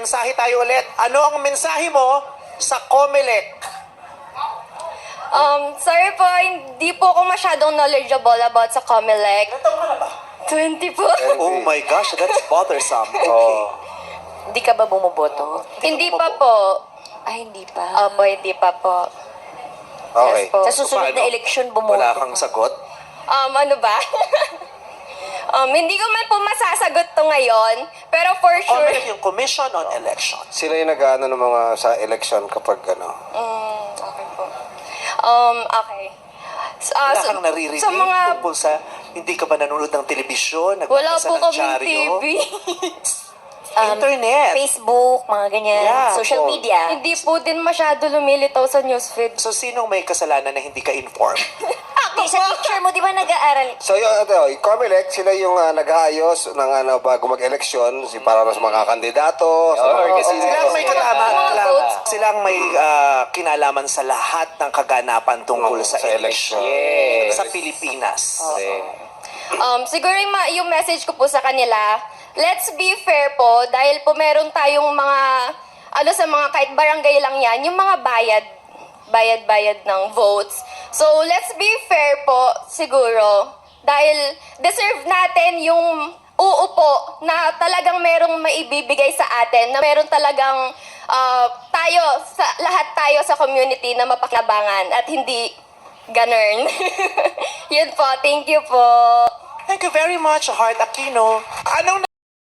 mensahe tayo ulit. Ano ang mensahe mo sa COMELEC? Sorry po, hindi po ako masyadong knowledgeable about sa COMELEC. Ilan taon ka na ba? 20 po. Oh my gosh, that's bothersome. Okay. Hindi ka ba bumoboto? Hindi pa po. Ay, hindi pa. Opo, hindi pa po. Okay. Yes po. Sa susunod na Paano? eleksyon, bumoto. Wala kang sagot? Ano ba? Hindi ko man po masasagot to ngayon, pero for sure. COMELEC yung Commission on Elections. Sila yung nag-ano ng mga sa election kapag ano. Okay po. Okay. Wala kang naririnig sa mga tungkol sa hindi ka ba nanonood ng telebisyon? wala Nagbabasa po ng kaming dyaryo? TV. Internet. Facebook, mga ganyan. Yeah, Social phone. media. Hindi po din masyado lumilitaw sa newsfeed. So, sinong may kasalanan na hindi ka informed? Di, sa teacher mo, di ba nag-aaral? So yung COMELEC, sila yung nag-aayos ng bago mag-eleksyon, para sa mga kandidato. Sa mga Sila ang may Mga votes. sila ang may kinalaman sa lahat ng kaganapan tungkol sa eleksyon sa Pilipinas. Siguro yung message ko po sa kanila, let's be fair po dahil po meron tayong mga sa mga kahit barangay lang yan, yung mga bayad ng votes. So let's be fair po siguro dahil deserve natin yung uupo na talagang merong maibibigay sa atin, na meron talagang lahat tayo sa community na mapakinabangan at hindi ganern. Yun po, thank you po. Thank you very much, Heart Aquino. Anong